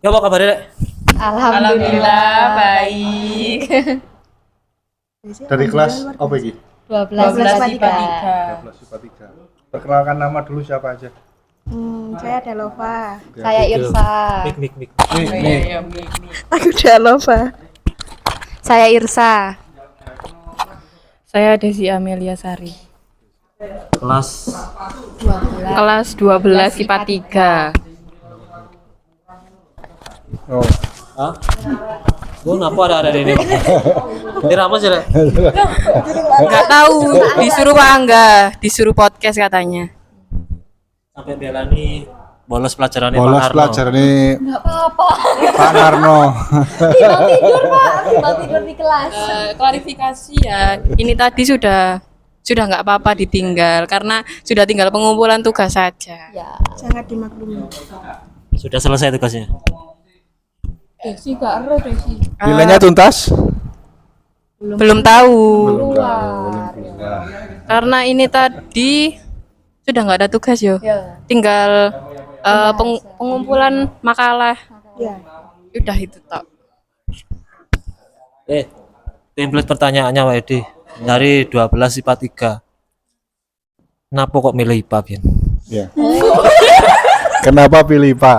Ya apa kabarnya, Rek? Alhamdulillah baik. Dari kelas apa ini? 12 IPA 12 IPA 3. Perkenalkan nama dulu siapa aja. Saya Delova. 3. Saya Irsa. Mik. Nih. Aku Delova. Saya Irsa. Saya Desi Amelia Sari. Kelas Kelas 12 IPA 3. Oh. ah? Gue kenapa ada ini? Ini apa sih, Rek? Enggak tahu disuruh apa enggak? Disuruh podcast katanya. Sampai bela nih bolos pelajaran Bolos pelajaran ini. Enggak apa-apa. Pak Narno. Timbal tidur di kelas. Klarifikasi ya. Ini tadi sudah enggak apa-apa ditinggal karena sudah tinggal pengumpulan tugas saja. Ya. Sangat dimaklumi. Sudah selesai tugasnya. Desi enggak ero Desi. Nilainya tuntas? Belum tahu. Belum keluar. Karena ini tadi sudah enggak ada tugas yo. Ya. Tinggal pengumpulan makalah. Ya. Udah itu tok. Template pertanyaannya Pak Edi. Dari 12 IPA 3. Kenapa kok milih IPA, Bian? Ya. Kenapa pilih IPA?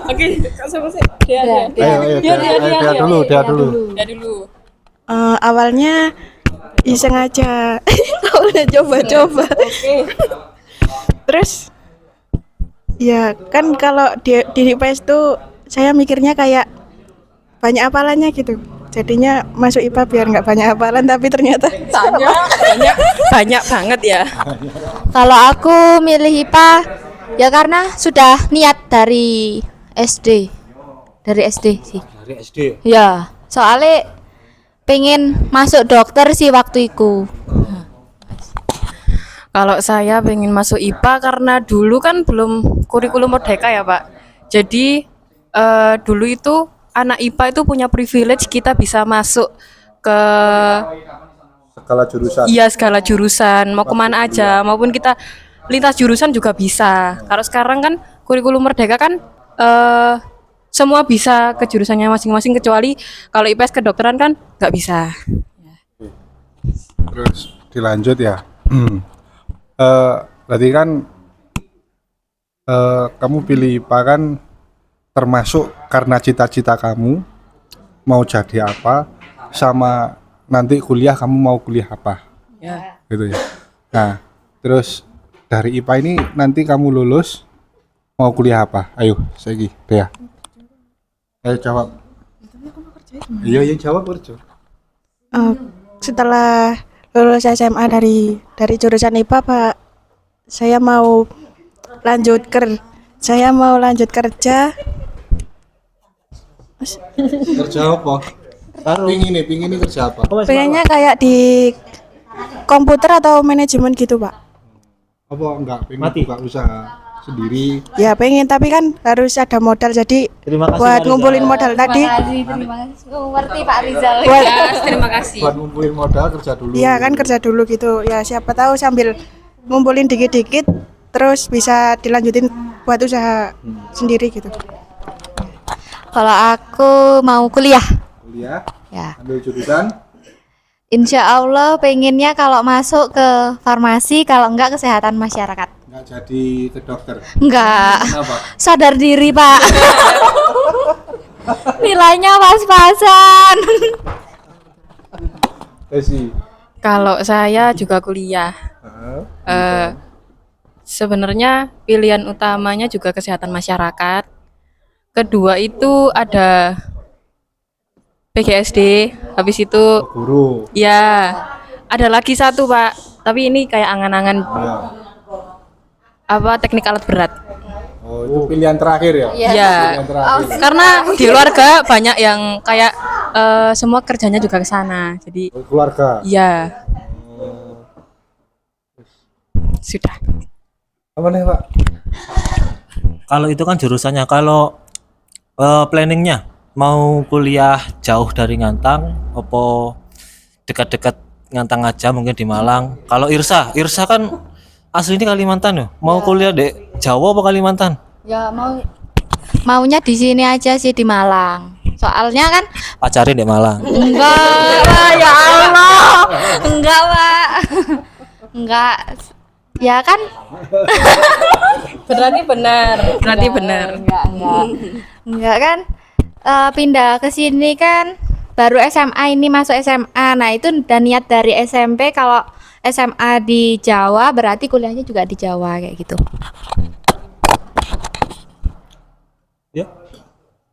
Oke, sama sih. Dia. Dia dulu. Dia dulu. Awalnya iseng aja. Awalnya coba-coba. Terus ya kan kalau di IPS tuh saya mikirnya kayak banyak hafalannya gitu. Jadinya masuk IPA biar nggak banyak hafalan, tapi ternyata Banyak banget ya. Kalau aku milih IPA ya karena sudah niat dari SD. Dari SD sih. Dari SD. Ya, soalnya pengen masuk dokter sih waktu itu. Kalau saya pengen masuk IPA karena dulu kan belum kurikulum merdeka ya Pak. Jadi dulu itu anak IPA itu punya privilege kita bisa masuk ke Skala jurusan. iya segala jurusan, mau kemana aja, maupun kita lintas jurusan juga bisa. Kalau sekarang kan kurikulum merdeka kan semua bisa ke jurusannya masing-masing kecuali kalau IPS kedokteran kan nggak bisa. Terus dilanjut ya. Berarti kan kamu pilih IPA kan termasuk karena cita-cita kamu mau jadi apa, sama nanti kuliah kamu mau kuliah apa, Ya. gitu ya. Nah, terus dari IPA ini nanti kamu lulus mau kuliah apa? Ayo, Segi, Dea. Ayo jawab. Iya jawab kerja. setelah lulus SMA dari jurusan IPA, Pak, saya mau lanjut kerja. Kerja apa? Pingin ini kerja apa? Pengennya kayak di komputer atau manajemen gitu, Pak. Apa enggak pengen Mati. buka usaha sendiri? Ya pengen, tapi kan harus ada modal. Jadi Terima kasih, buat Pak ngumpulin Rizal. modal tadi, Terima kasih. Ngerti Pak Rizal. buat Terima kasih. Buat ngumpulin modal kerja dulu. ya kan kerja dulu gitu. Ya siapa tahu sambil ngumpulin dikit-dikit, terus bisa dilanjutin buat usaha sendiri gitu. Kalau aku mau kuliah. Kuliah, Ya. ambil jurusan. Insya Allah pengennya kalau masuk ke farmasi, kalau enggak kesehatan masyarakat. Enggak jadi ke dokter. Enggak. Kenapa? Sadar diri, Pak. Nilainya pas-pasan. Desi. Kalau saya juga kuliah. Sebenarnya pilihan utamanya juga kesehatan masyarakat. Kedua itu ada PGSD, habis itu Guru. ya ada lagi satu Pak, tapi ini kayak angan-angan Ya. apa teknik alat berat. Oh, itu pilihan terakhir ya? Ya, Pilihan terakhir. karena di keluarga banyak yang kayak semua kerjanya juga ke sana. Jadi Keluarga. ya sudah. Apa nih, Pak? Kalau itu kan jurusannya. Kalau planningnya mau kuliah jauh dari Ngantang, apa dekat-dekat Ngantang aja mungkin di Malang. Kalau Irsa kan aslinya Kalimantan ya. Mau kuliah di Jawa apa Kalimantan? Ya mau maunya di sini aja sih di Malang. Soalnya kan Pacarin di Malang. enggak, Pak, ya Allah. Enggak, Pak. Enggak. Ya kan? Berarti benar. Berarti benar. Enggak kan? Pindah ke sini kan baru SMA, ini masuk SMA. Nah, itu udah niat dari SMP, kalau SMA di Jawa berarti kuliahnya juga di Jawa kayak gitu. Ya.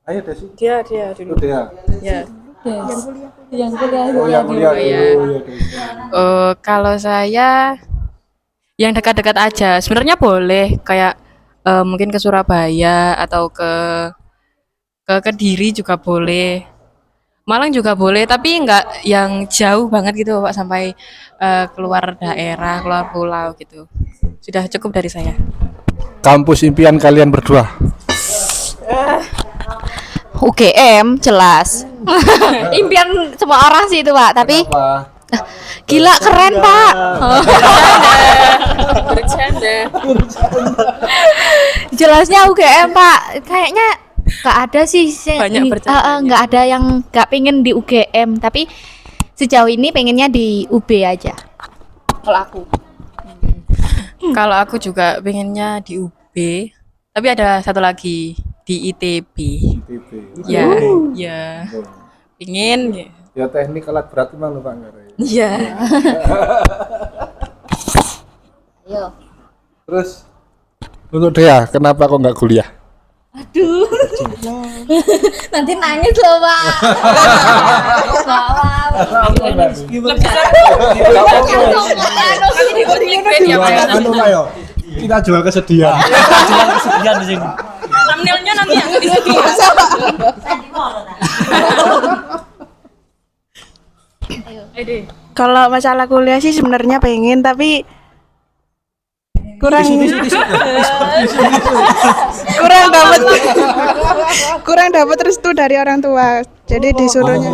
Ayo Desi. Dia dulu. Dea. Ya. Yang kuliah Oh, yang kuliah dulu. Iya. Ya, Desi. Kalau saya yang dekat-dekat aja. Sebenarnya boleh kayak mungkin ke Surabaya atau ke Kediri juga boleh. Malang juga boleh, tapi enggak yang jauh banget gitu Pak, sampai keluar daerah, keluar pulau gitu. Sudah cukup dari saya. Kampus impian kalian berdua. UGM jelas. Impian semua orang sih itu, Pak, tapi Apa? gila keren, Pak. Bercanda. Jelasnya UGM, Pak. Kayaknya nggak ada sih Banyak bercandanya. nggak ada yang nggak pengen di UGM, tapi sejauh ini pengennya di UB aja. Kalau aku. Kalau aku juga pengennya di UB, tapi ada satu lagi di ITB. Ya, ya. Pingin ya. Ya teknik alat berat memang lupa enggak ada. Iya. Terus untuk Dea, kenapa kok nggak kuliah? Nanti nangis loh, Pak. Anu ayo. Kita jual kesedihan. Cuma kesedihan di sini. Thumbnailnya nanti yang di sini. Kalau masalah kuliah sih sebenarnya pengen, tapi kurang kurang dapat restu dari orang tua. Jadi disuruhnya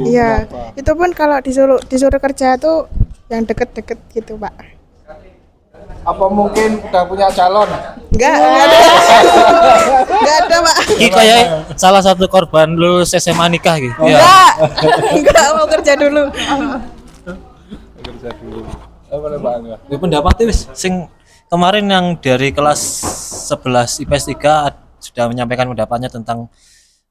iya. Itu pun kalau disuruh kerja tuh yang deket-deket gitu, Pak. Apa mungkin udah punya calon? Enggak ada. Enggak ada, Pak. Ini kayak salah satu korban lulus SMA nikah gitu. Ya. Enggak mau kerja dulu. Kerja dulu. Apa nih Pak Angga? Ini pendapatnya wis sing kemarin yang dari kelas 11 IPS 3 sudah menyampaikan pendapatnya tentang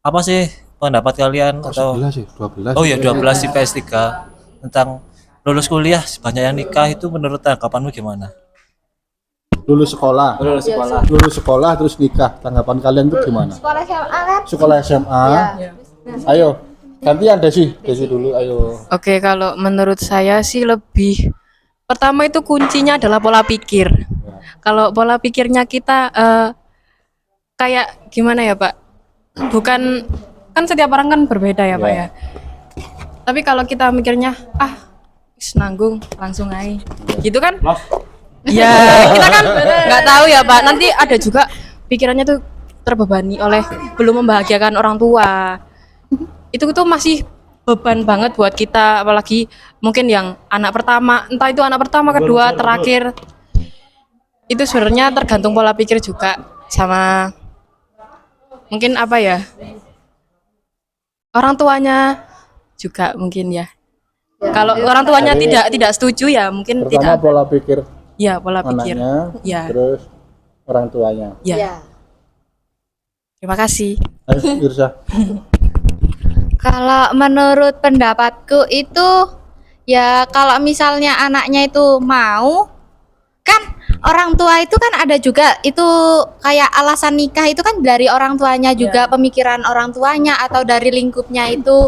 apa sih pendapat kalian atau 11 sih, 12. oh ya 12 IPS 3 tentang lulus kuliah banyak yang nikah, itu menurut tanggapanmu gimana? Lulus sekolah. Lulus sekolah terus nikah. Tanggapan kalian tuh gimana? Sekolah SMA kan? Sekolah SMA. Ayo, gantian Desi dulu ayo. Oke, kalau menurut saya sih lebih pertama itu kuncinya adalah pola pikir. Kalau pola pikirnya kita kayak gimana ya Pak? Bukan, kan setiap orang kan berbeda ya Pak ya. Tapi kalau kita mikirnya wis nanggung langsung aja, gitu kan? Ya kita kan nggak tahu ya Pak. Nanti ada juga pikirannya tuh terbebani oleh belum membahagiakan orang tua. Itu tuh masih beban banget buat kita, apalagi mungkin yang anak pertama, entah itu anak pertama, kedua, terakhir. Itu sebenarnya tergantung pola pikir juga sama mungkin apa ya, orang tuanya juga mungkin ya. Kalau orang tuanya tidak setuju ya mungkin Pertama tidak. pola pikir Ya, pola pikir. anaknya, Ya. terus orang tuanya. Ya. Terima kasih. Ayo Irsa. Kalau menurut pendapatku itu ya kalau misalnya anaknya itu mau, kan orang tua itu kan ada juga itu kayak alasan nikah itu kan dari orang tuanya juga, pemikiran orang tuanya atau dari lingkupnya itu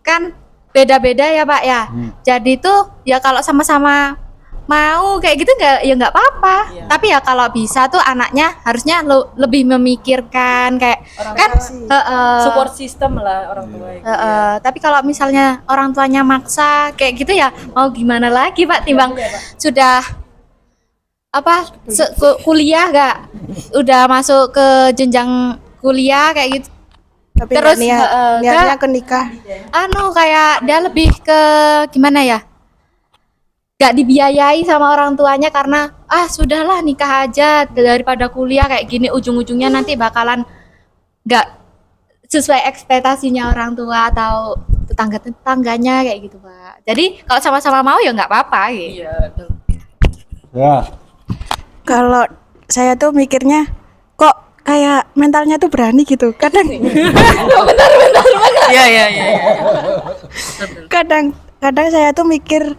kan beda-beda ya Pak ya. Jadi tuh ya kalau sama-sama mau kayak gitu nggak apa-apa. Tapi ya kalau bisa tuh anaknya harusnya lebih memikirkan kayak kan Support system lah orang tua. tapi kalau misalnya orang tuanya maksa kayak gitu ya mau gimana lagi Pak, timbang sudah apa kuliah gak udah masuk ke jenjang kuliah kayak gitu Tapi terus niatnya ke nikah. kayak dia lebih ke gimana ya, gak dibiayai sama orang tuanya karena sudahlah nikah aja daripada kuliah kayak gini, ujung-ujungnya nanti bakalan nggak sesuai ekspektasinya orang tua atau tetangganya kayak gitu Pak. Jadi kalau sama-sama mau ya nggak apa-apa gitu. Ya. Kalau saya tuh mikirnya kok kayak mentalnya tuh berani gitu. Kadang Iya iya iya. kadang saya tuh mikir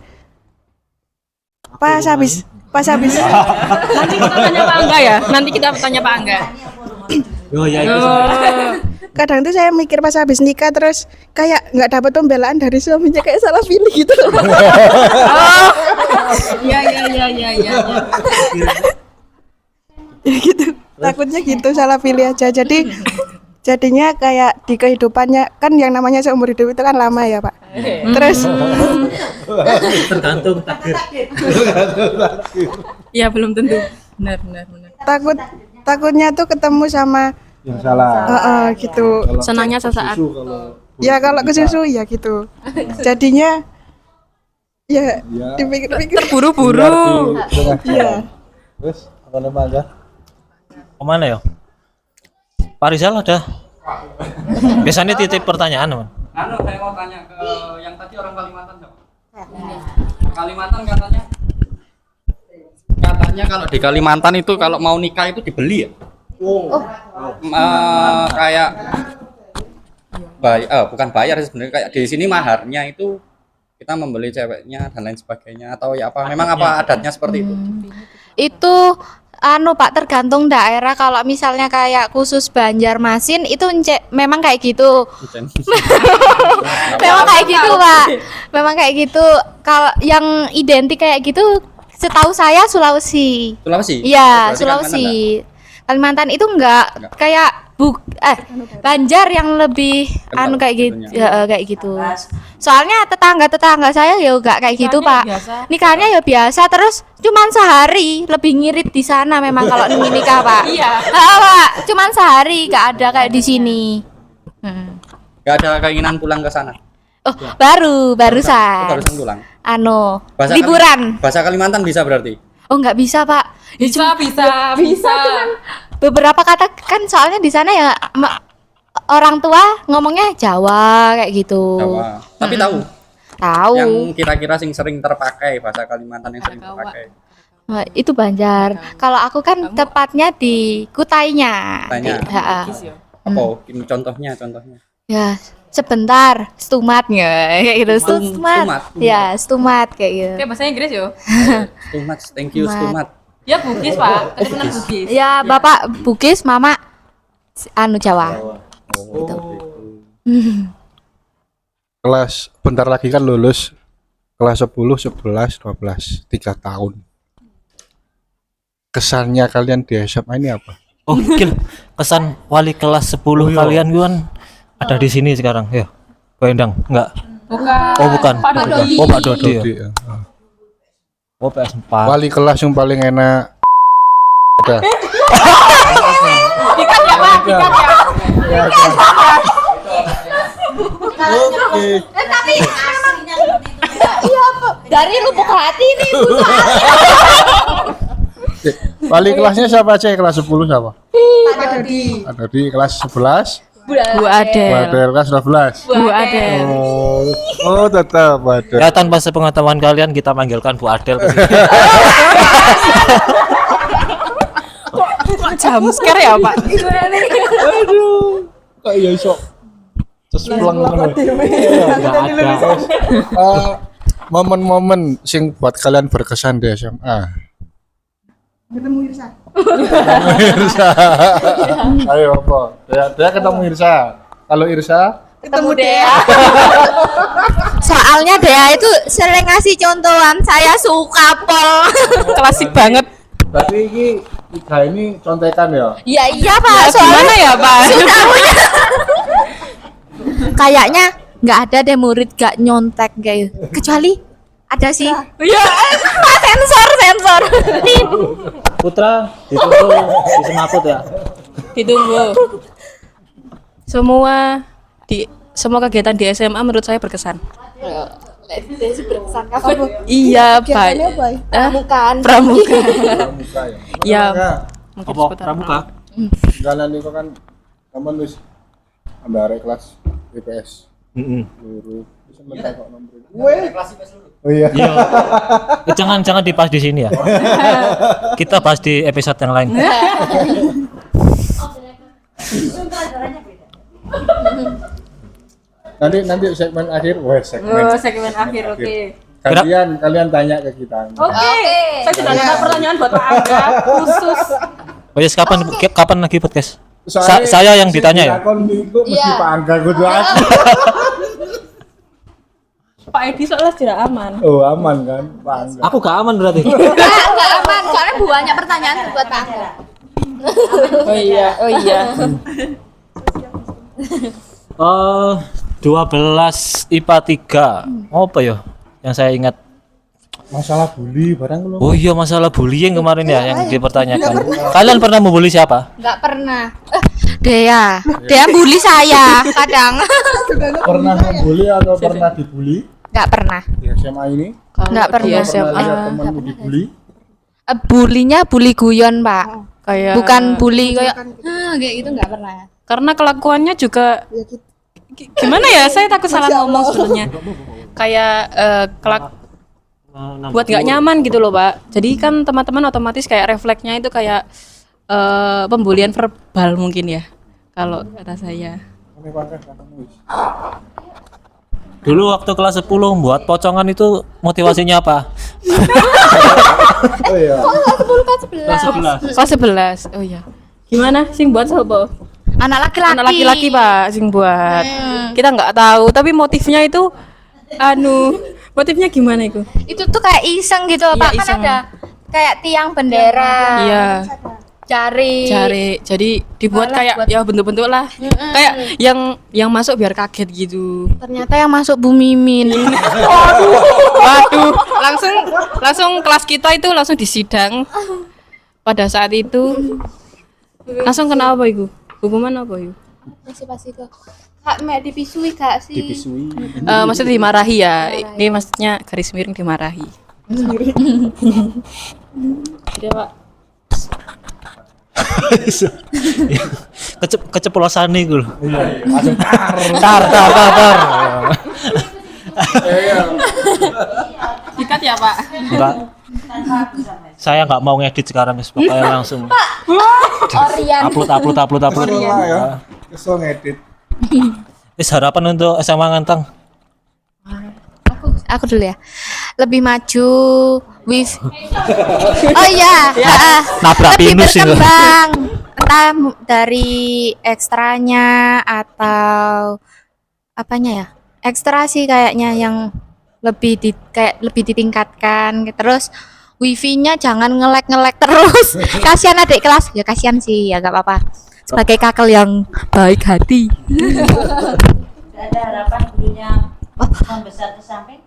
pas habis Nanti kita tanya Pak Angga ya. Nanti kita tanya Pak Angga. Oh ya itu. kadang tuh saya mikir pas habis nikah terus kayak nggak dapat pembelaan dari suaminya kayak salah pilih gitu. Iya iya iya iya iya. Ya gitu. Takutnya gitu salah pilih aja. Jadinya kayak di kehidupannya kan yang namanya seumur hidup itu kan lama ya Pak. Terus Tergantung takdir. Iya belum tentu. Benar benar benar. takutnya tuh ketemu sama Yang salah. gitu. Senangnya sesaat. Ya kalau ke susu ya gitu. Jadinya ya dipikir-pikir. Buru-buru. Iya. Terus apa namanya? Kemana ya? Pak Rizal ada? Biasanya titip pertanyaan, Man. Saya mau tanya ke yang tadi orang Kalimantan siapa? Kalimantan katanya kalau di Kalimantan itu kalau mau nikah itu dibeli ya? Kayak bukan bayar sebenarnya, kayak di sini maharnya itu kita membeli ceweknya dan lain sebagainya, atau ya apa? Memang apa adatnya seperti itu? Itu Pak tergantung daerah. Kalau misalnya kayak khusus Banjarmasin itu memang kayak gitu. Memang kayak gitu Pak. Memang kayak gitu. Kalau yang identik kayak gitu setahu saya Sulawesi. Sulawesi? Iya, Berarti Sulawesi. Kalimantan itu enggak kayak Banjar yang lebih Kental kayak gitu, tentunya. kayak gitu. Soalnya tetangga saya ya enggak kayak gitu, Nikahnya Pak. biasa. Nikahnya ya biasa, terus cuman sehari, lebih ngirit di sana memang kalau nikah, Pak. Iya. Pak, cuman sehari, enggak ada kayak di sini. Gak ada keinginan pulang ke sana? Oh, barusan. Barusan pulang. Liburan. Bahasa Kalimantan bisa berarti? Oh, enggak bisa, Pak. Ya, Bisa. beberapa kata kan soalnya di sana ya orang tua ngomongnya Jawa kayak gitu. Jawa. Tapi tahu Tahu. yang kira-kira sing sering terpakai bahasa Kalimantan yang sering terpakai. Nah, itu Banjar. Kalau aku kan tepatnya di Kutainya. Kutainya. Apa? Ini contohnya. Ya, sebentar, stumatnya kayak gitu. Stumat. Ya, stumat kayak gitu. Kayak bahasa Inggris yo. Stumat, thank you Stumat. Ya Bugis Pak. Keturunan Bugis. Ya, Bapak Bugis, Mama Jawa. Gitu. Kelas bentar lagi kan lulus kelas 10, 11, 12, 3 tahun. Kesannya kalian di SMA ini apa? Oh, gil. Kesan wali kelas 10 kalian kan ada di sini sekarang ya. Pak Endang, enggak? Bukan. Oh, bukan. Pak Dodi. Oh, Pak Dodi. Ya. Dodi, ya. Oh, PS4. Wali kelas yang paling enak. Udah. Dikat ya Pak, dikat ya. Oke. Tapi iya, dari lubuk hati nih, Bu. Wali kelasnya siapa aja? Kelas 10 siapa? Pak Dodi. Pak Dodi kelas 11. Bu Adel. Badel kelas 12. Bu Adel. Oh, tetap Badel. Ya, tanpa sepengetahuan kalian kita panggilkan Bu Adel ke sini. Jam scare ya Pak. Aduh. Kok iya iso? Terus pulang Enggak ada. Momen-momen sing buat kalian berkesan di SMA. Ketemu Irsa. Irsa. Ayo apa? Dia ketemu Irsa. Kalau Irsa Ketemu Dea. Soalnya Dea itu sering ngasih contohan, saya suka pol. Klasik banget. berarti ini tiga ini contekan ya? Iya Pak, Gimana ya Pak? sudah punya. Kayaknya nggak ada deh murid gak nyontek kayak kecuali ada sih. Iya. sensor. Nih. Putra ditunggu di semaput ya. Ditunggu. Semua kegiatan di SMA menurut saya berkesan. Iya, Pak. Bukan. Pramuka. Pramuka ya. Iya. Pramuka. Mungkin Apa seputar pramuka? Jalan itu kan Temen wis ambare kelas IPS Heeh. luru. Wis mentek kok nomor. Oh iya. Iya. Jangan dibahas di sini ya. Kita bahas di episode yang lain. Nanti segmen akhir, wah segmen. segmen akhir, oke. Kalian tanya ke kita. Oke, saya sudah ada pertanyaan buat Pak Angga khusus. Oh yes, kapan lagi podcast? Soalnya Saya yang ditanya ya. Akun itu mesti Iya. Pak Angga kudu aku. Pak Edi soalnya tidak aman. Oh, aman kan, Pak Angga. Aku gak aman berarti. Enggak aman, soalnya banyak pertanyaan tuh buat Pak Angga. Oh iya. 12 IPA 3. Apa ya? Yang saya ingat. Masalah bully barang lu. Oh iya, masalah bullying kemarin ya yang dipertanyakan. Kalian pernah membuli siapa? Enggak pernah. Dea bully saya kadang. Pernah membuli atau pernah dibully Enggak pernah. di SMA ini? Enggak pernah. Pernah lihat temanmu dibully? Bulinya bully guyon, Pak. Kayak Bukan bully kayak kayak gitu enggak pernah. karena kelakuannya juga gimana ya? Saya takut salah ngomong sebenarnya. Kayak buat nggak nyaman gitu loh, Pak. Jadi kan teman-teman otomatis kayak refleksnya itu kayak pembulian verbal mungkin ya. Kalau kata saya. Dulu waktu kelas 10 buat pocongan itu motivasinya apa? Oh iya. Kelas 11. Kelas 11. Oh iya. Gimana sing buat sopo? Anak laki-laki. Anak laki-laki, Pak, sing buat. Kita nggak tahu, tapi motifnya itu motifnya gimana itu? Itu tuh kayak iseng gitu, Iya, Pak. Kan iseng. ada kayak tiang bendera. Iya. Cari. Jadi dibuat Malah kayak buat- ya bentuk-bentuk lah. Kayak yang masuk biar kaget gitu. Ternyata yang masuk Bu Mimin. Waduh, langsung kelas kita itu langsung disidang. Pada saat itu langsung kena apa itu? Hukuman apa itu? Masih pasti kok. Kak, mek dipisui gak sih? Dipisui. Maksudnya dimarahi ya. Ini maksudnya garis miring dimarahi. Tidak, Pak. Keceplosan nih gue. Langsung Tar. Sikat ya, Pak. Enggak. Saya nggak mau ngedit sekarang, Mas. Pokoknya langsung Orian. upload. ya. Kesel ngedit. Harapan untuk SMA Ngantang. Aku dulu ya. Lebih maju with Oh iya, Nabrak lebih pinus itu. berkembang. Entah dari ekstranya atau apanya ya? Ekstra sih kayaknya yang lebih ditingkatkan. Terus wifi-nya jangan ngelek terus. Kasihan adik kelas. Ya kasihan sih, ya gak apa-apa. Sebagai kakak yang baik hati. Ada harapan gurunya membesar ke samping?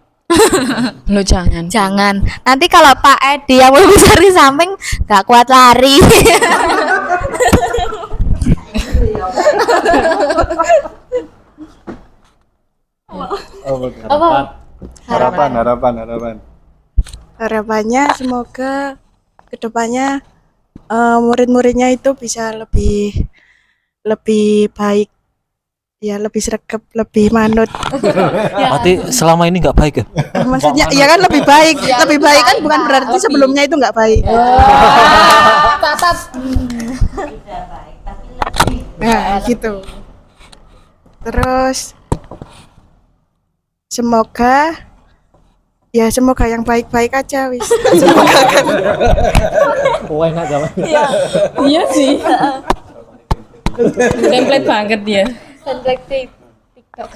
Lo jangan. Jangan. Nanti kalau Pak Edi yang mau besar di samping gak kuat lari. Harapan. Harapannya semoga kedepannya murid-muridnya itu bisa lebih baik, ya lebih sregep, lebih manut. Berarti selama ini nggak baik ya? Maksudnya ya kan lebih baik kan bukan berarti sebelumnya itu nggak baik. Catat. Tidak baik, tapi lebih. Nah gitu. Terus semoga yang baik-baik aja wis. Enak zaman. Iya sih. Template banget dia. TikTok.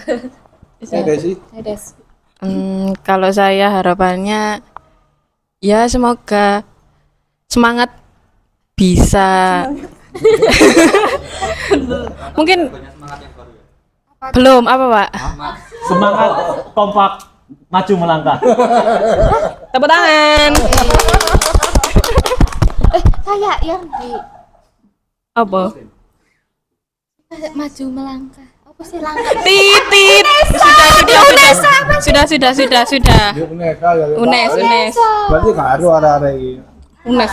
Ada sih. Kalau saya harapannya ya semoga semangat bisa mungkin belum apa, Pak? Semangat, kompak, maju melangkah. Tepuk tangan. Kayak yang di Apa? maju melangkah. Apa sih langkah? Titit. Sudah. Dia UNES kali ya. Unes. Berarti gak ada arah-arah ini. Unes.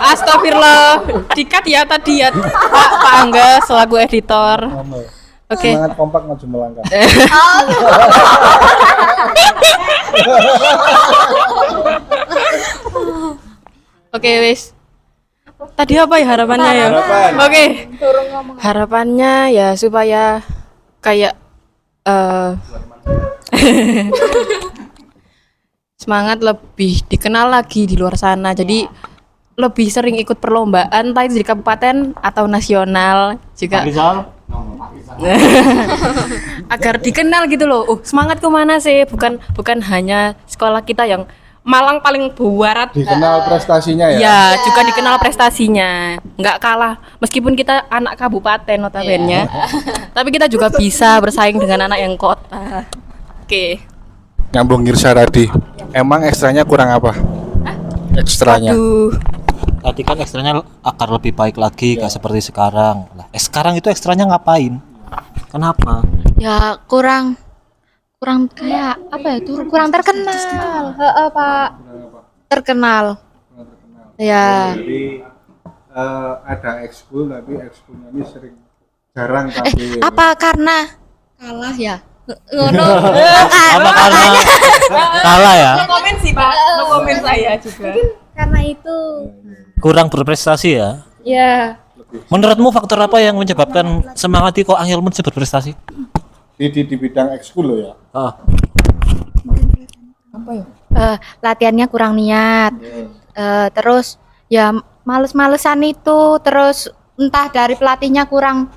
Astagfirullah. Dikat ya tadi ya Pak Angga selaku editor. Oke. Semangat kompak maju melangkah. Oke, wis. Tadi apa ya harapannya ya? Harapan. Oke. Harapannya ya supaya kayak semangat lebih dikenal lagi di luar sana. Jadi lebih sering ikut perlombaan entah itu di kabupaten atau nasional juga agar dikenal gitu loh. Semangat kemana sih? Bukan hanya sekolah kita yang Malang paling buarat. Dikenal prestasinya ya. Ya, juga dikenal prestasinya. Nggak kalah meskipun kita anak kabupaten notabene. Tapi kita juga bisa bersaing dengan anak yang kota. Oke. Nyambung Girsa tadi. Emang ekstranya kurang apa? Ekstranya. Aduh. Tadi kan ekstranya agar lebih baik lagi, gak seperti sekarang. Lah, sekarang itu ekstranya ngapain? Kenapa? Ya kurang kayak apa ya tuh kurang terkenal. Heeh, Pak. Terkenal. Ya. Jadi ada ekskul tapi ekskulnya ini sering jarang tapi Apa karena kalah ya? Ngono. Apa karena kalah ya? No komen sih, Pak. No komen saya juga. Karena itu. Kurang berprestasi ya? Ya. Menurutmu faktor apa yang menyebabkan semangat kok Angel bisa berprestasi? di bidang ekskul lo ya. Ah, Latihannya kurang niat. Terus ya males-malesan itu, terus entah dari pelatihnya kurang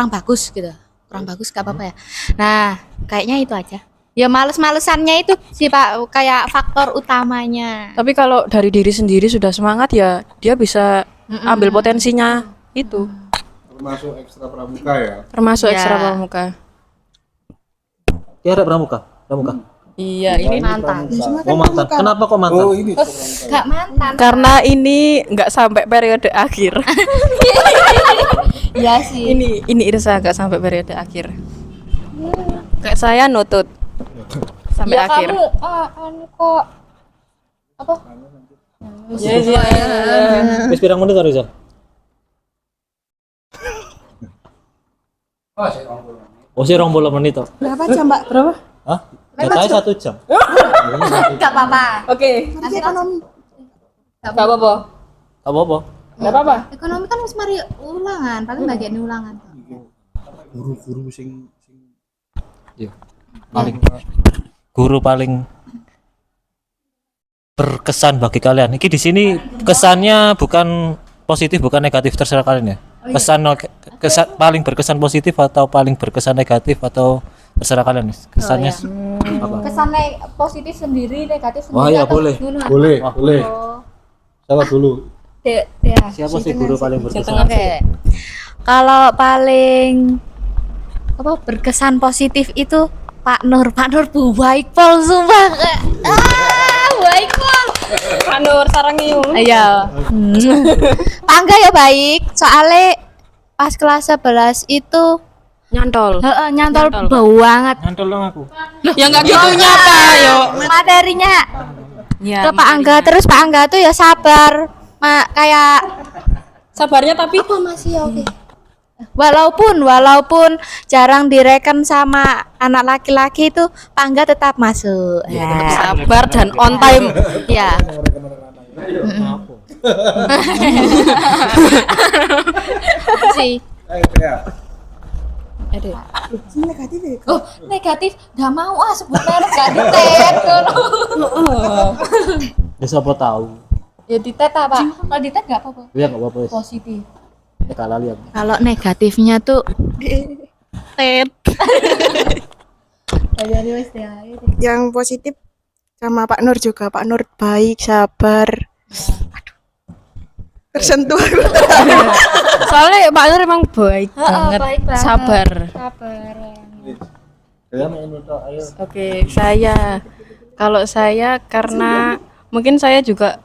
bagus gitu. Kurang bagus gak apa-apa ya. Nah, kayaknya itu aja. Ya males-malesannya itu sih Pak kayak faktor utamanya. Tapi kalau dari diri sendiri sudah semangat ya, dia bisa ambil potensinya itu. Termasuk ekstra pramuka ya. Termasuk Ya. ekstra pramuka. ya ada pramuka. Iya, ini Mantan. Oh mantan. Kenapa kok mantan? Oh ini pramuka. Gak mantan. karena ini nggak sampai periode akhir. Iya sih. ini Irsa nggak sampai periode akhir. Kayak saya nutut sampai Ya akhir. kamu kok apa? Wis pirang menit Rizal? Oh sih 20 menit toh. Berapa jam, Mbak? Berapa? Hah? Jatahnya 1 jam. Gak apa-apa. Oke. Nanti ekonomi. Gak apa-apa. Gak apa-apa. Gak apa-apa. Ekonomi kan harus mari ulangan, paling bagian ulangan. Guru-guru sing Iya. Paling guru paling berkesan bagi kalian. Iki di sini kesannya bukan positif, bukan negatif, terserah kalian ya. Kesan paling berkesan positif atau paling berkesan negatif atau terserah kalian. Kesannya apa? Kesannya positif sendiri, negatif sendiri. Wah, ya atau boleh. gimana? boleh, Wah, boleh. Oh. Siapa dulu? Ya. Siapa sih guru paling berkesan? Oke. Kalau paling apa berkesan positif itu Pak Nur baik pol sumpah. Baik pol. Pak Nur Sarangiung. Iya. Pak Angga ya baik, soalnya pas kelas 11 itu Nyantol. nyantol Nyantol. bau banget Nyantol dong aku. Ya nggak gitu nyapa, yo. materinya. Ya, Ke Pak Angga, terus Pak Angga tuh ya sabar. Kayak sabarnya tapi apa masih ya oke. Walaupun jarang direken sama anak laki-laki itu Pak Angga tetap masuk. sabar dan on time. Ya. Sih. Ayo ya. Aduh. Negatif ya? Oh, negatif. Gak mau sebut merek gak ditet. Ya siapa tahu. Ya ditet apa? Kalau ditet gak apa-apa. Ya enggak apa-apa wis. Positif. Ya kalah lihat. Kalau negatifnya tuh tet. Yang positif sama Pak Nur juga. Pak Nur baik, sabar. Aduh. Tersentuh aku. Soalnya Pak Nur emang baik banget, baik banget. sabar. Sabar. Ya main untuk ayo. Oke, kalau saya karena mungkin saya juga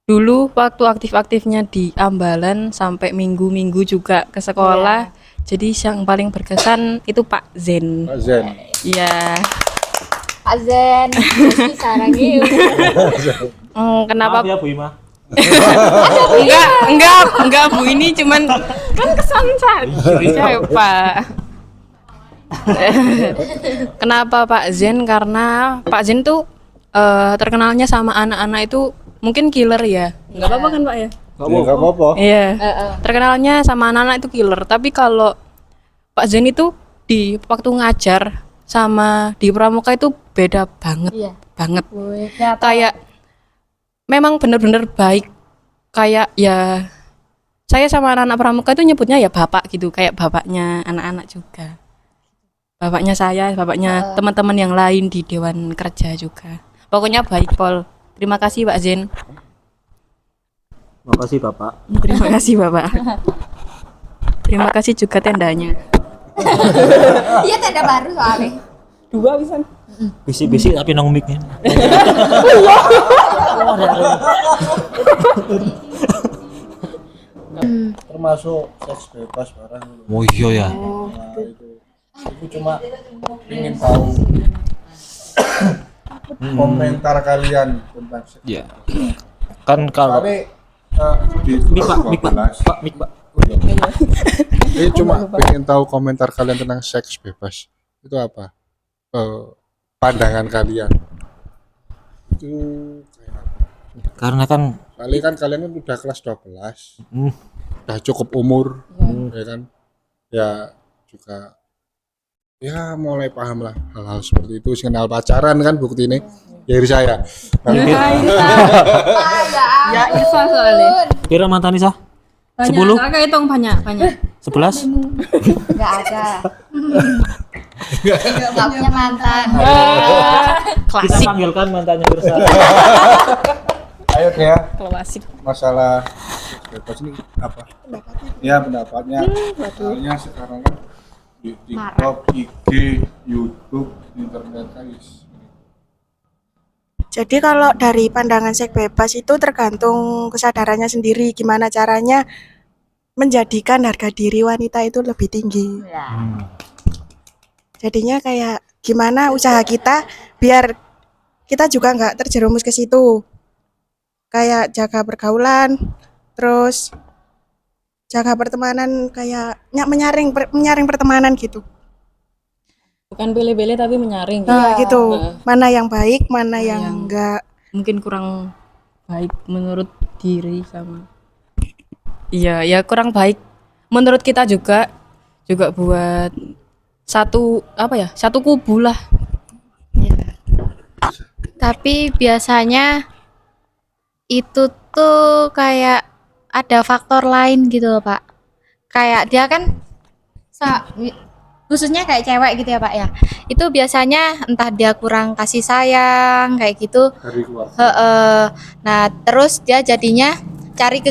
dulu waktu aktif-aktifnya di Ambalan sampai minggu-minggu juga ke sekolah. Jadi yang paling berkesan itu Pak Zen. Pak Zen. Iya. Pak Zen, Sarangnya Kenapa? Maaf ya Bu Ima. Enggak Bu, ini cuman kan kesan saja Pak. Kenapa Pak Zen? Karena Pak Zen tuh terkenalnya sama anak-anak itu mungkin killer ya. Enggak apa-apa kan Pak ya? Enggak apa-apa. Iya. Terkenalnya sama anak-anak itu killer. Tapi kalau Pak Zen itu di waktu ngajar sama di pramuka itu beda banget. Iya. Banget. Kayak memang bener-bener baik. Kayak ya saya sama anak-anak pramuka itu nyebutnya ya bapak gitu, kayak bapaknya anak-anak juga. Bapaknya saya, bapaknya teman-teman yang lain di Dewan Kerja juga. Pokoknya baik Pol. Terima kasih Pak Zen. Makasih Bapak. Terima kasih Bapak. Terima kasih juga tendanya. Iya, tenda baru soalnya. Dua bisa. Bisik-bisik tapi nang mic-nya. Termasuk seks bebas barang. Oh iya ya. Nah, itu cuma ingin tahu komentar kalian tentang seks. Iya. Kan kalau Soalnya di mik Pak, mik Pak, 12. Pak, mik Pak. Ini cuma pengen tahu komentar kalian tentang seks bebas. Itu apa? Pandangan kalian. Itu kayak apa? Karena kan Kali kan kalian kan udah kelas 12. hmm, Udah cukup umur, ya kan? Ya juga ya mulai paham lah hal-hal seperti itu. Kenal pacaran kan bukti ini dari saya. Ya Isa soalnya. kira mantan Isa? Banyak, 10? Kakak hitung banyak. 11? Enggak ada. Enggak punya mantan. Kita Klasik. panggilkan mantannya bersama. Ayo ya, Klasik. masalah seks bebas ini apa? Ya pendapatnya. Soalnya sekarang kan di TikTok, IG, YouTube, internet guys. Jadi kalau dari pandangan seks bebas itu tergantung kesadarannya sendiri, gimana caranya menjadikan harga diri wanita itu lebih tinggi. Jadinya kayak gimana usaha kita biar kita juga nggak terjerumus ke situ. Kayak jaga pergaulan, terus jaga pertemanan, kayak menyaring pertemanan gitu. Bukan bele-bele tapi menyaring. Nah, gitu. Heeh. Mana yang baik, mana yang yang- enggak. Mungkin kurang baik menurut diri sama. Iya, ya kurang baik menurut kita juga buat satu kubu lah. Tapi biasanya itu tuh kayak ada faktor lain gitu loh Pak. Kayak dia kan khususnya kayak cewek gitu ya Pak ya. Itu biasanya entah dia kurang kasih sayang kayak gitu. Dari keluarga. Nah, terus dia jadinya cari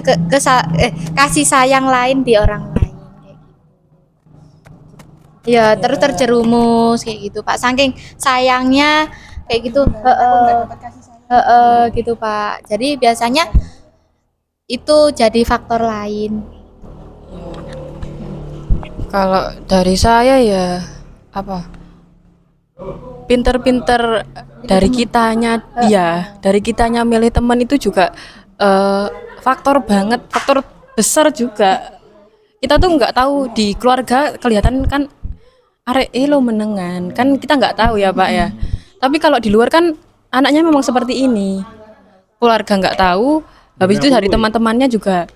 kasih sayang lain di orang lain kayak gitu. Ya, terus terjerumus kayak gitu Pak. Saking sayangnya kayak gitu. Gitu Pak. Jadi biasanya itu jadi faktor lain. Kalau dari saya ya apa? Pinter-pinter dari kitanya milih teman itu juga faktor besar juga. Kita tuh nggak tahu di keluarga kelihatan kan arek lo menengan kan kita nggak tahu ya Pak ya. Tapi kalau di luar kan anaknya memang seperti ini. Keluarga nggak tahu, habis itu dari teman-temannya juga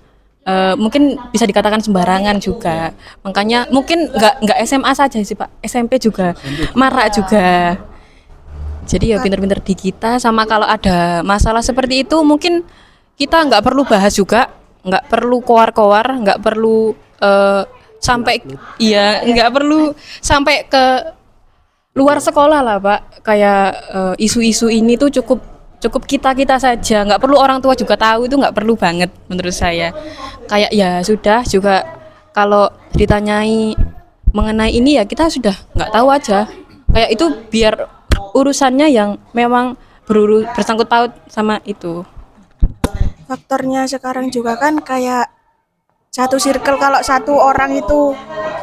mungkin bisa dikatakan sembarangan juga. Makanya mungkin nggak SMA saja sih Pak, SMP juga marak juga. Jadi ya pinter-pinter di kita, sama kalau ada masalah seperti itu mungkin kita nggak perlu bahas juga, nggak perlu koar-koar, nggak perlu nggak perlu sampai ke luar sekolah lah Pak. Kayak isu-isu ini tuh cukup kita saja, nggak perlu orang tua juga tahu, itu nggak perlu banget menurut saya. Kayak ya sudah juga kalau ditanyai mengenai ini ya kita sudah nggak tahu aja. Kayak itu biar urusannya yang memang bersangkut paut sama itu. Faktornya sekarang juga kan kayak satu circle, kalau satu orang itu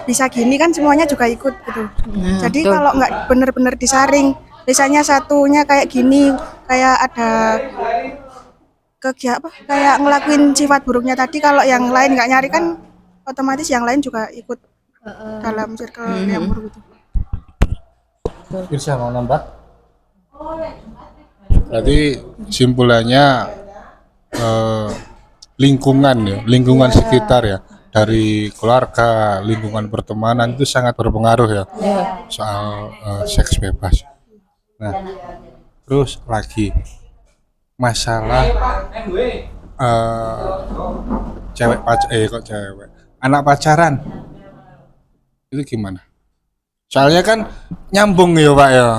bisa gini kan semuanya juga ikut gitu. Nah, Jadi betul. kalau nggak benar-benar disaring, misalnya satunya kayak gini, kayak ada apa kayak ngelakuin sifat buruknya tadi, kalau yang lain nggak nyari kan otomatis yang lain juga ikut dalam circle yang buruk itu. Irsa mau nambah? Berarti simpulannya lingkungan ya, lingkungan sekitar ya, dari keluarga, lingkungan pertemanan itu sangat berpengaruh ya soal seks bebas. Nah, terus lagi masalah anak pacaran itu gimana? Soalnya kan nyambung ya Pak ya,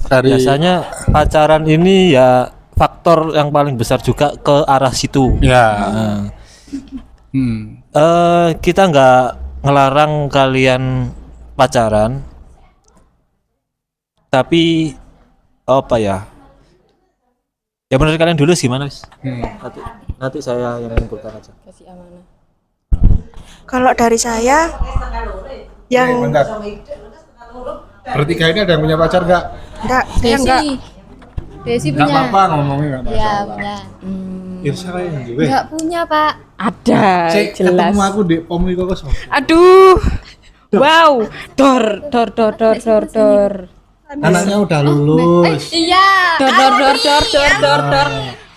dari Biasanya pacaran ini ya faktor yang paling besar juga ke arah situ. ya Nah, hmm, kita nggak ngelarang kalian pacaran, tapi apa ya? Ya benar kalian dulu gimana, Wis? Nanti saya yang menyimpulkan aja. Kasih amanah. Kalau dari saya yang bentar. Bertiga ini ada yang punya pacar nggak? enggak, saya enggak. Desi Nggak punya. apa-apa ngomongnya nggak Ya, masalah. punya. Irsa kayaknya juga. Enggak punya, Pak. Ada, Cek jelas. ketemu aku di pom Liko kosong. Aduh. Wow, dor. Anaknya udah lulus. Iya. Dor.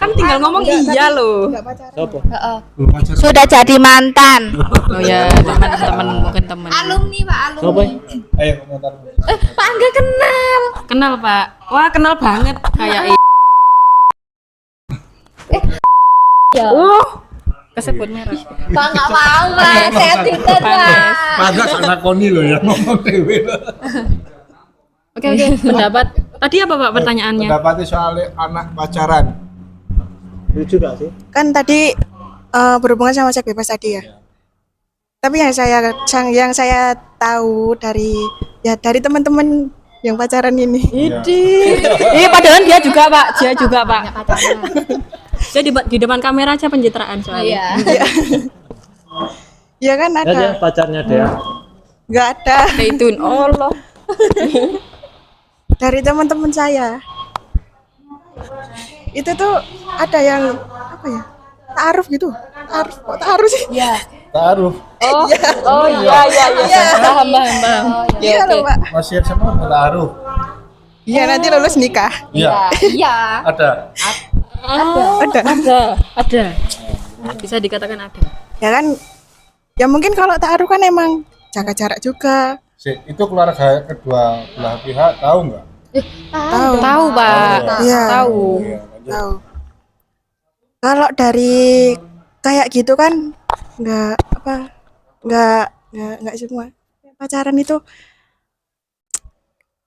Kan tinggal ngomong iya loh. Heeh. Belum pacar. Sudah jadi mantan. Oh ya, teman-teman mungkin teman. Alumni, Pak, Sopo? alumni. Ayo komentar. Pak Angga kenal. Kenal, Pak. Wah, kenal banget kayak Ya. kesebut merek. Pak enggak mau, Pak. Saya tidak, Pak. Pada anak koni loh ya ngomong dewe. Oke. Pendapat. Tadi apa, Pak, pertanyaannya? Pendapatnya soal anak pacaran. Lucu gak sih? Kan tadi berhubungan sama seks bebas tadi ya. Tapi yang saya tahu dari teman-teman yang pacaran ini. Iya, padahal dia juga, Pak. Dia juga, Pak. Dia di depan kamera aja pencitraan soalnya. Iya. Ya kan Ada ada. pacarnya Dea. Enggak ada. Zaitun. Allah. Dari teman-teman saya. Itu tuh ada yang apa ya? Ta'aruf gitu. Ta'aruf sih. Iya. Taruh. Oh iya. Paham. Iya loh, Pak. Masih sama taruh. Iya, nanti lulus nikah. Iya. Iya. Ada. Ada. Bisa dikatakan ada. Ya kan? Ya mungkin kalau ta'aruf kan emang jaga jarak juga. Itu keluarga kedua belah pihak tahu nggak? Tahu, Pak. Iya. Tahu. Tahu. Kalau dari kayak gitu kan nggak semua pacaran itu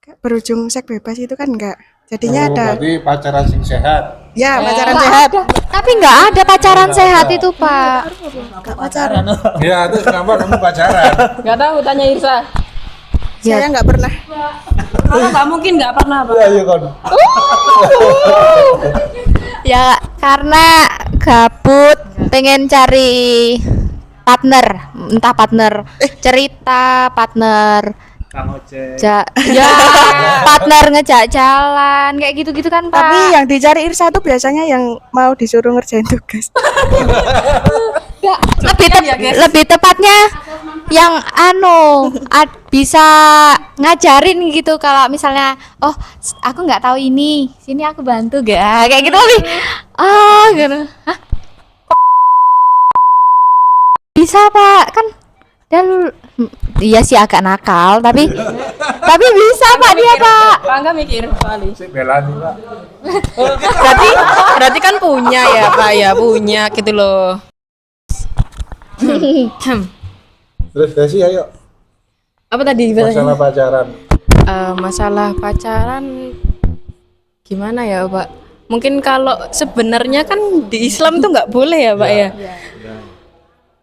kayak berujung seks bebas itu kan enggak. Jadinya ada Berarti pacaran sing sehat. ya pacaran sehat. Tapi enggak ada pacaran sehat itu, Pak. Enggak pacaran. Ya itu kenapa kamu pacaran? Enggak tahu, tanya Irsa. Saya nggak pernah. Kalau nggak mungkin nggak pernah, Pak. Iya kon. Ya karena gabut pengen cari partner, entah partner cerita, partner Kang Ojek. ya partner ngejak jalan kayak gitu-gitu kan, Pak. Tapi yang dicari Irsa tuh biasanya yang mau disuruh ngerjain tugas. Nggak, lebih tepatnya yang bisa ngajarin gitu. Kalau misalnya aku nggak tahu ini, sini aku bantu gak, kayak gitu lebih gitu. Hah? Bisa, Pak, kan dan iya sih agak nakal tapi bisa, Pak, dia, Pak. Pak Angga mikir kali. Si belani Pak. Berarti kan punya ya, Pak ya, punya gitu loh. Terus Desi ayo Apa tadi masalah pacaran. Masalah pacaran gimana ya, Pak? Mungkin kalau sebenarnya kan di Islam tuh nggak boleh ya, Pak ya.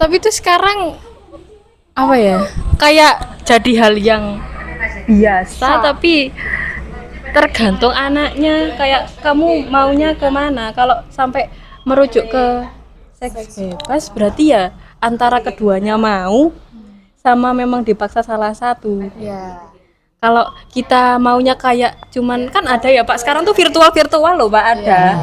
Tapi itu sekarang apa ya? Kayak jadi hal yang biasa, tapi tergantung anaknya. Kayak kamu maunya kemana? Kalau sampai merujuk ke seks bebas, berarti ya antara keduanya mau sama memang dipaksa salah satu. Ya. Kalau kita maunya kayak cuman kan ada ya Pak, sekarang tuh virtual loh Pak, ada.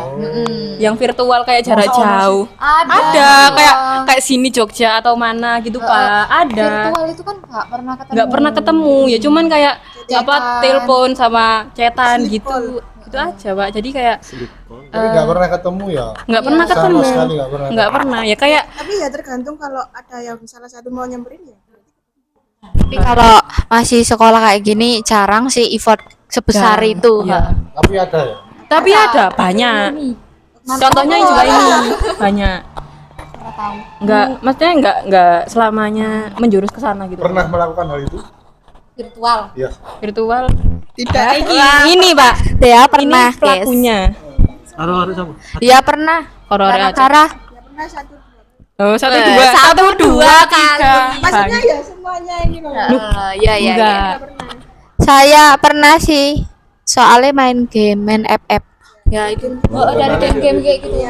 Yang virtual kayak jarak jauh. Ada kayak sini Jogja atau mana gitu Pak. Ada. Virtual itu kan nggak pernah ketemu. Nggak pernah ketemu ya, cuman kayak apa telepon sama chatan gitu. Gitu aja Pak. Jadi kayak Tapi nggak pernah ketemu ya. nggak pernah Sama ketemu. sekali nggak pernah. Nggak pernah ya kayak Tapi ya tergantung kalau ada yang salah satu mau nyamperin ya. Tapi kalau masih sekolah kayak gini jarang sih effort sebesar Jarang, itu. iya. Tapi ada ya. tapi ada banyak. Contohnya juga ini banyak. Maksudnya nggak selamanya menjurus ke sana gitu. Pernah melakukan hal itu? Virtual. Iya. Virtual. Tidak. Ini Pak. Dia Ini pernah, guys. pelakunya. Harus sama. Dia pernah. Horor aja. Sarah. Ya pernah satu. Oh, satu, dua, tiga. Maksudnya ya semuanya ini loh. Iya iya. Enggak. Saya pernah sih. Soalnya main game, main FF. Ya itu. Dari game-game kayak gitu.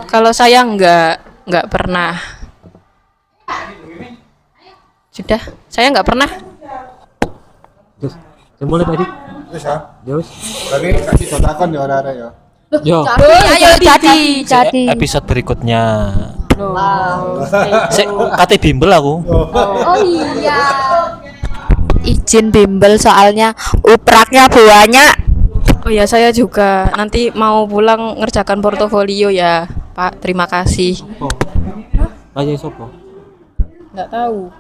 Kalau saya nggak pernah. Sudah, saya nggak pernah. Terus mulai tadi. Terus ya. Terus. Berarti kasih contohkan ya ada ya. Yo. Ayo jadi. Episode berikutnya. Wow. Kate bimbel aku. Oh iya. Izin bimbel soalnya upraknya banyak. Oh ya, saya juga nanti mau pulang ngerjakan portofolio ya, Pak. Terima kasih. Ayo sopo. Nggak tahu.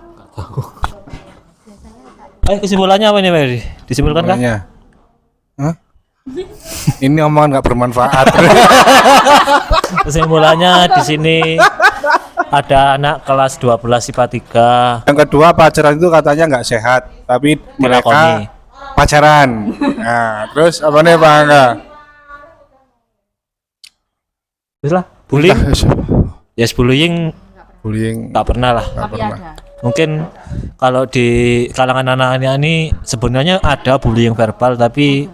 Ayo kesimpulannya apa nih, Mary? Disimpulkan kan? Makanya. Hah? Ini omongan nggak bermanfaat. Kesimpulannya di sini ada anak kelas 12 IPA 3 Yang kedua, pacaran itu katanya nggak sehat, tapi mereka dilakoni. pacaran. Nah, terus apa nih Pak Angga? Terus lah, bullying. Yes, bullying Bullying tak pernah lah. nggak pernah. Mungkin kalau di kalangan anak-anak ini sebenarnya ada bullying verbal, tapi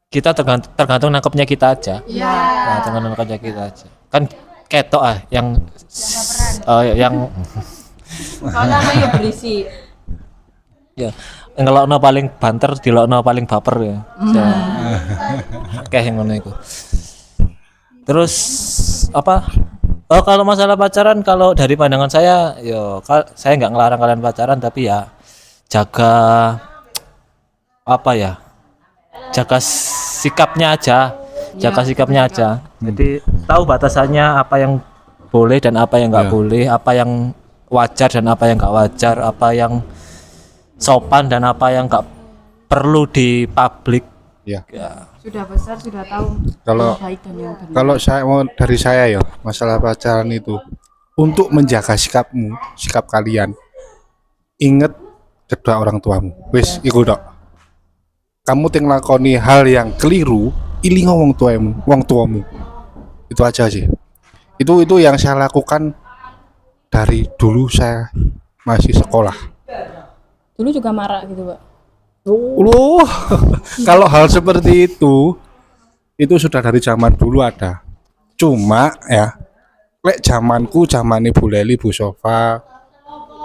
kita tergantung nangkepnya kita aja. Iya. Nah, tergantung nangkepnya kita aja. Kan ketok yang Soalnya apa ya berisi. ya ngelokno paling banter, dilokno paling baper ya. Kayak yang ngono iku. Terus apa? Oh, kalau masalah pacaran, kalau dari pandangan saya, saya nggak ngelarang kalian pacaran, tapi ya jaga apa ya? Jaga sikapnya aja, Jadi tahu batasannya apa yang boleh dan apa yang nggak boleh, apa yang wajar dan apa yang nggak wajar, apa yang sopan dan apa yang nggak perlu di publik. Ya. Sudah besar sudah tahu Kalau yang baik dan yang benar. kalau saya mau dari saya ya, masalah pacaran itu untuk menjaga sikap kalian. Ingat kedua orang tuamu. Wis iku tok. Kamu ting lakoni hal yang keliru, ilingo wong tuamu. Itu aja sih. Itu yang saya lakukan dari dulu saya masih sekolah. Dulu juga marah gitu, Pak. Loh, kalau hal seperti itu sudah dari zaman dulu ada. Cuma ya, lek zamanku, zaman Ibu Leli, Bu Sofa,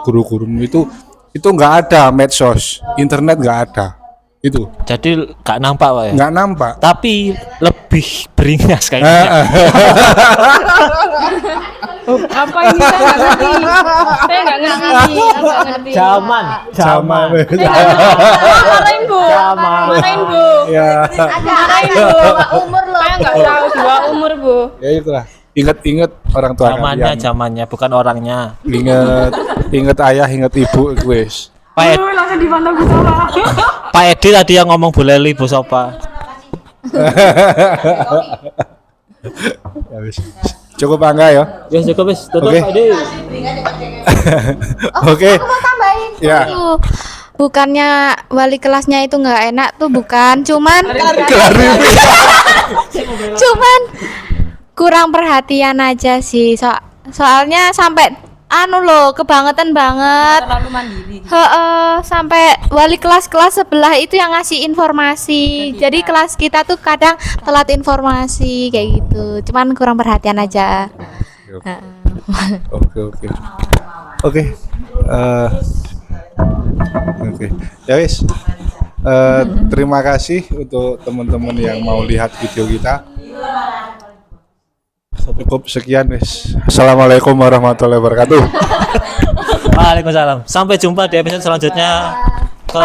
guru-gurumu itu nggak ada medsos, internet nggak ada. Itu Jadi nggak nampak Pak ya. nggak nampak. Tapi lebih beringas kayaknya. Apa ini saya nggak ngerti. Saya nggak ngerti. Zaman. Marahin Bu. Marahin Bu. Ya, Marahin Bu. Umur loh. Saya nggak tahu dua umur Bu. ya itulah. Ingat orang tua kalian. Zamannya bukan orangnya. Ingat ayah, ingat ibu, wes. Langsung dipantau Bu Sofa. Pak Edi tadi yang ngomong Bu Leli, Bu Sopa. Ya wes. Cukup Angga ya. Ya cukup wis, tutup Oke. Pak Edi. Oke. Tambahin. Ya. Tuh, bukannya wali kelasnya itu nggak enak tuh, bukan. Cuman kurang perhatian aja sih. Soalnya sampai kebangetan banget. Terlalu mandiri. Sampai wali kelas sebelah itu yang ngasih informasi. Jadi kelas kita tuh kadang telat informasi kayak gitu. Cuman kurang perhatian aja. Oke. Oke. Ya wis. Terima kasih untuk teman-teman yang mau lihat video kita. Cukup sekian, wis. Assalamualaikum warahmatullahi wabarakatuh. Waalaikumsalam. Sampai jumpa di episode selanjutnya. Ke